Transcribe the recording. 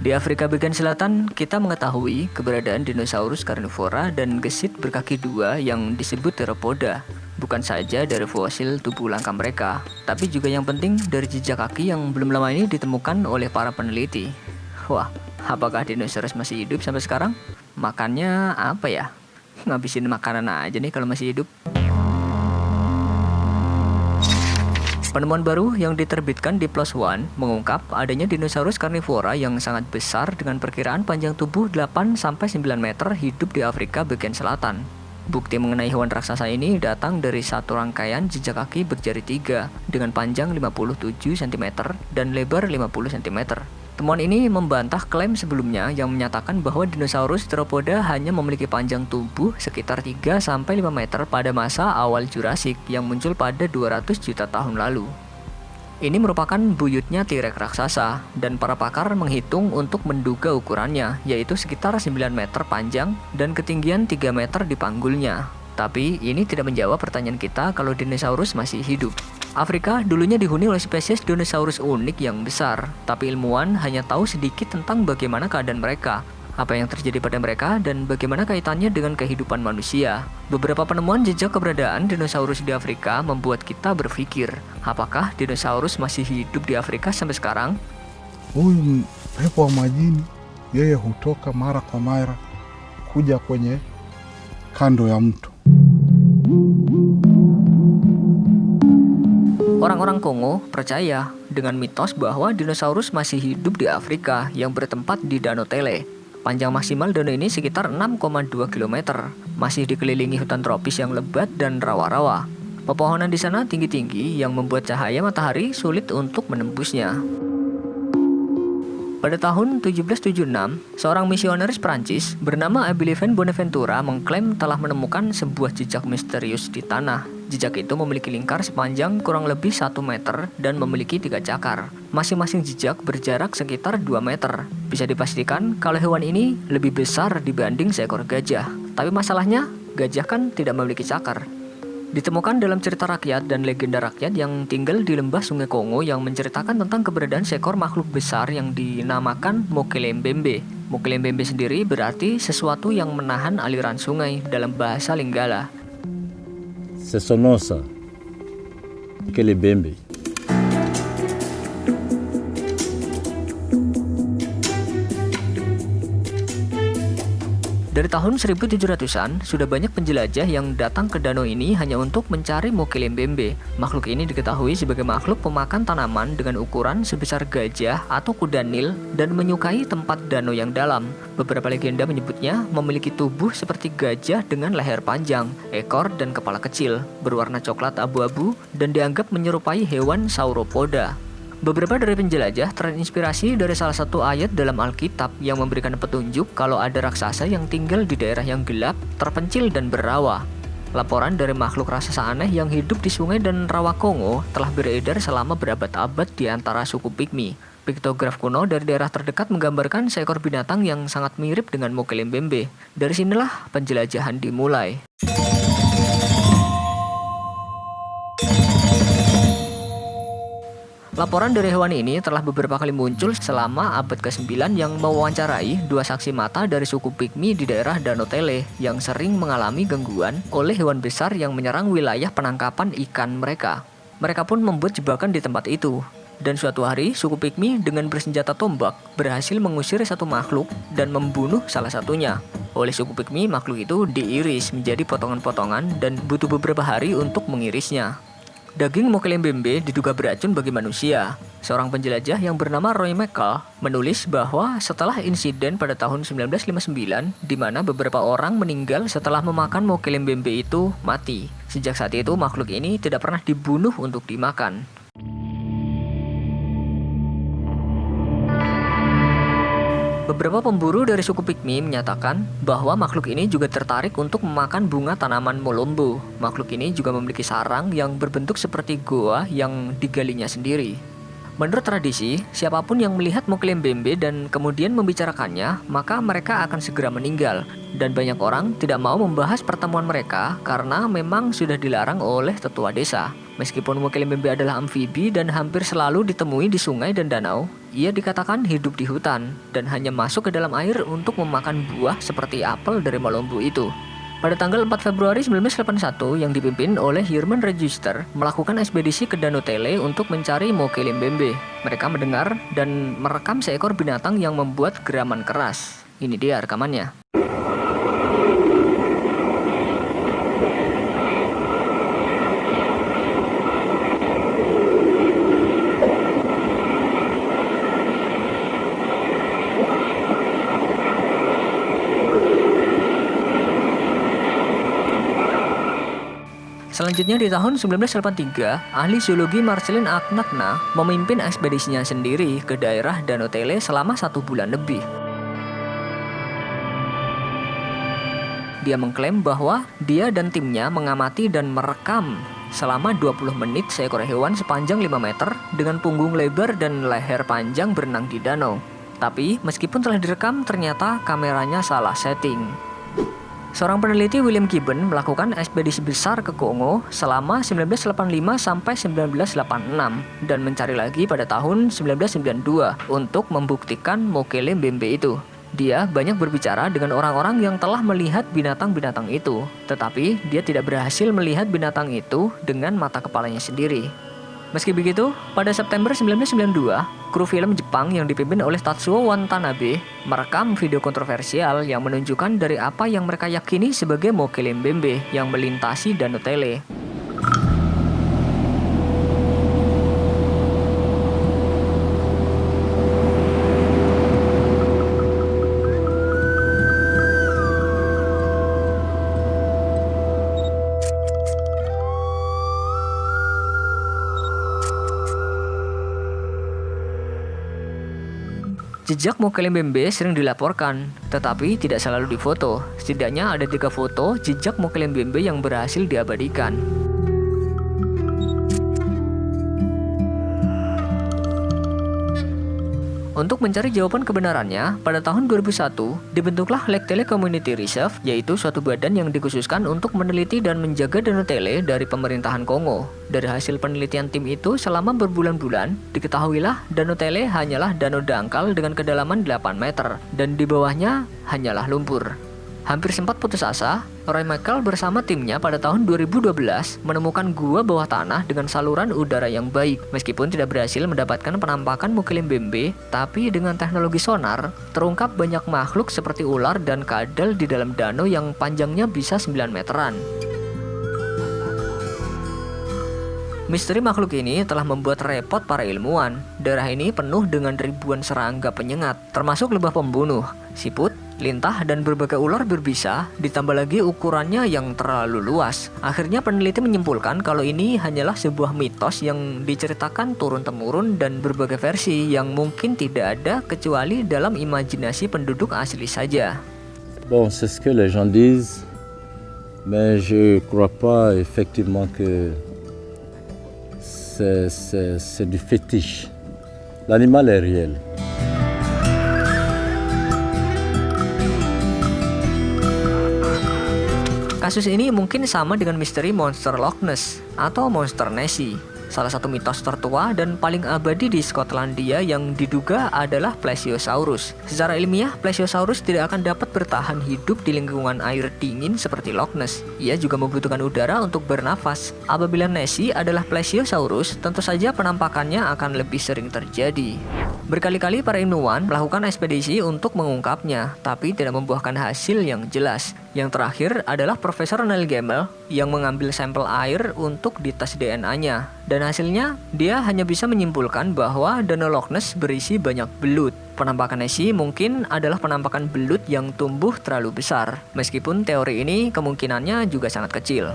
Di Afrika bagian selatan, kita mengetahui keberadaan dinosaurus karnivora dan gesit berkaki dua yang disebut theropoda. Bukan saja dari fosil tubuh langka mereka, tapi juga yang penting dari jejak kaki yang belum lama ini ditemukan oleh para peneliti. Wah, apakah dinosaurus masih hidup sampai sekarang? Makannya apa ya? Ngabisin makanan aja nih kalau masih hidup. Penemuan baru yang diterbitkan di PLOS ONE mengungkap adanya dinosaurus karnivora yang sangat besar dengan perkiraan panjang tubuh 8-9 meter hidup di Afrika bagian selatan. Bukti mengenai hewan raksasa ini datang dari satu rangkaian jejak kaki berjari 3 dengan panjang 57 cm dan lebar 50 cm. Temuan ini membantah klaim sebelumnya yang menyatakan bahwa dinosaurus theropoda hanya memiliki panjang tubuh sekitar 3-5 meter pada masa awal Jurassik yang muncul pada 200 juta tahun lalu. Ini merupakan buyutnya T-Rex raksasa, dan para pakar menghitung untuk menduga ukurannya, yaitu sekitar 9 meter panjang dan ketinggian 3 meter di panggulnya. Tapi ini tidak menjawab pertanyaan kita kalau dinosaurus masih hidup. Afrika dulunya dihuni oleh spesies dinosaurus unik yang besar, tapi ilmuwan hanya tahu sedikit tentang bagaimana keadaan mereka, apa yang terjadi pada mereka, dan bagaimana kaitannya dengan kehidupan manusia. Beberapa penemuan jejak keberadaan dinosaurus di Afrika membuat kita berpikir, apakah dinosaurus masih hidup di Afrika sampai sekarang? Huyu pepo wa majini yeye hutoka mara kwa mara kuja kwenye kando ya mto. Orang-orang Kongo percaya dengan mitos bahwa dinosaurus masih hidup di Afrika yang bertempat di Danau Tele. Panjang maksimal danau ini sekitar 6,2 km, masih dikelilingi hutan tropis yang lebat dan rawa-rawa. Pepohonan di sana tinggi-tinggi yang membuat cahaya matahari sulit untuk menembusnya. Pada tahun 1776, seorang misionaris Prancis bernama Abbé Bonaventura mengklaim telah menemukan sebuah jejak misterius di tanah. Jejak itu memiliki lingkar sepanjang kurang lebih 1 meter dan memiliki 3 cakar. Masing-masing jejak berjarak sekitar 2 meter. Bisa dipastikan kalau hewan ini lebih besar dibanding seekor gajah. Tapi masalahnya, gajah kan tidak memiliki cakar. Ditemukan dalam cerita rakyat dan legenda rakyat yang tinggal di lembah Sungai Kongo yang menceritakan tentang keberadaan seekor makhluk besar yang dinamakan Mokelembembe. Mokelembembe sendiri berarti sesuatu yang menahan aliran sungai dalam bahasa Lingala. Sesonosa Mokelembembe. Dari tahun 1700-an, sudah banyak penjelajah yang datang ke danau ini hanya untuk mencari Mokelembembe. Makhluk ini diketahui sebagai makhluk pemakan tanaman dengan ukuran sebesar gajah atau kuda Nil dan menyukai tempat danau yang dalam. Beberapa legenda menyebutnya memiliki tubuh seperti gajah dengan leher panjang, ekor dan kepala kecil, berwarna coklat abu-abu, dan dianggap menyerupai hewan sauropoda. Beberapa dari penjelajah terinspirasi dari salah satu ayat dalam Alkitab yang memberikan petunjuk kalau ada raksasa yang tinggal di daerah yang gelap, terpencil dan berawa. Laporan dari makhluk raksasa aneh yang hidup di sungai dan rawa Kongo telah beredar selama berabad-abad di antara suku Pygmy. Piktograf kuno dari daerah terdekat menggambarkan seekor binatang yang sangat mirip dengan Mokelembembe. Dari sinilah penjelajahan dimulai. Laporan dari hewan ini telah beberapa kali muncul selama abad ke-9 yang mewawancarai 2 saksi mata dari suku Pygmy di daerah Danau Tele yang sering mengalami gangguan oleh hewan besar yang menyerang wilayah penangkapan ikan mereka. Mereka pun membuat jebakan di tempat itu. Dan suatu hari, suku Pygmy dengan bersenjata tombak berhasil mengusir satu makhluk dan membunuh salah satunya. Oleh suku Pygmy, makhluk itu diiris menjadi potongan-potongan dan butuh beberapa hari untuk mengirisnya. Daging Mokelembembe diduga beracun bagi manusia. Seorang penjelajah yang bernama Roy Mekel menulis bahwa setelah insiden pada tahun 1959, di mana beberapa orang meninggal setelah memakan Mokelembembe itu mati. Sejak saat itu, makhluk ini tidak pernah dibunuh untuk dimakan. Beberapa pemburu dari suku Pygmy menyatakan bahwa makhluk ini juga tertarik untuk memakan bunga tanaman molombo. Makhluk ini juga memiliki sarang yang berbentuk seperti goa yang digalinya sendiri. Menurut tradisi, siapapun yang melihat Mokele-mbembe dan kemudian membicarakannya, maka mereka akan segera meninggal. Dan banyak orang tidak mau membahas pertemuan mereka karena memang sudah dilarang oleh tetua desa. Meskipun Mokele-mbembe adalah amfibi dan hampir selalu ditemui di sungai dan danau, ia dikatakan hidup di hutan dan hanya masuk ke dalam air untuk memakan buah seperti apel dari Malombo itu. Pada tanggal 4 Februari 1981 yang dipimpin oleh Herman Register melakukan ekspedisi ke Danau Tele untuk mencari Mokele-mbembe. Mereka mendengar dan merekam seekor binatang yang membuat geraman keras. Ini dia rekamannya. Selanjutnya di tahun 1983, ahli zoologi Marcelin Agnagna memimpin ekspedisinya sendiri ke daerah Danau Tele selama 1 bulan lebih. Dia mengklaim bahwa dia dan timnya mengamati dan merekam selama 20 menit seekor hewan sepanjang 5 meter dengan punggung lebar dan leher panjang berenang di danau. Tapi meskipun telah direkam, ternyata kameranya salah setting. Seorang peneliti William Gibbon melakukan ekspedisi besar ke Kongo selama 1985 sampai 1986 dan mencari lagi pada tahun 1992 untuk membuktikan Mokele-mbembe itu. Dia banyak berbicara dengan orang-orang yang telah melihat binatang-binatang itu, tetapi dia tidak berhasil melihat binatang itu dengan mata kepalanya sendiri. Meski begitu, pada September 1992, kru film Jepang yang dipimpin oleh Tatsuo Watanabe merekam video kontroversial yang menunjukkan dari apa yang mereka yakini sebagai Mokele-mbembe yang melintasi Danau Tele. Jejak Mokele-mbembe sering dilaporkan, tetapi tidak selalu difoto. Setidaknya ada 3 foto jejak Mokele-mbembe yang berhasil diabadikan. Untuk mencari jawaban kebenarannya, pada tahun 2001 dibentuklah Lake Tele Community Reserve, yaitu suatu badan yang dikhususkan untuk meneliti dan menjaga Danau Tele dari pemerintahan Kongo. Dari hasil penelitian tim itu selama berbulan-bulan, diketahuilah Danau Tele hanyalah danau dangkal dengan kedalaman 8 meter, dan di bawahnya hanyalah lumpur. Hampir sempat putus asa, Roy Michael bersama timnya pada tahun 2012 menemukan gua bawah tanah dengan saluran udara yang baik. Meskipun tidak berhasil mendapatkan penampakan Mokele-mbembe, tapi dengan teknologi sonar, terungkap banyak makhluk seperti ular dan kadal di dalam danau yang panjangnya bisa 9 meteran. Misteri makhluk ini telah membuat repot para ilmuwan. Daerah ini penuh dengan ribuan serangga penyengat, termasuk lebah pembunuh, siput, lintah, dan berbagai ular berbisa, ditambah lagi ukurannya yang terlalu luas. Akhirnya peneliti menyimpulkan kalau ini hanyalah sebuah mitos yang diceritakan turun-temurun dan berbagai versi yang mungkin tidak ada kecuali dalam imajinasi penduduk asli saja. Bon, c'est ce que les gens disent, mais je crois pas effectivement que c'est du fétiche. L'animal est réel. Kasus ini mungkin sama dengan misteri monster Loch Ness atau monster Nessie, salah satu mitos tertua dan paling abadi di Skotlandia yang diduga adalah Plesiosaurus. Secara ilmiah, Plesiosaurus tidak akan dapat bertahan hidup di lingkungan air dingin seperti Loch Ness. Ia juga membutuhkan udara untuk bernafas. Apabila Nessie adalah Plesiosaurus, tentu saja penampakannya akan lebih sering terjadi. Berkali-kali para ilmuwan melakukan ekspedisi untuk mengungkapnya, tapi tidak membuahkan hasil yang jelas. Yang terakhir adalah Profesor Neil Gemmel yang mengambil sampel air untuk dites DNA-nya. Dan hasilnya, dia hanya bisa menyimpulkan bahwa Danau Loch Ness berisi banyak belut. Penampakan Nessie mungkin adalah penampakan belut yang tumbuh terlalu besar. Meskipun teori ini kemungkinannya juga sangat kecil.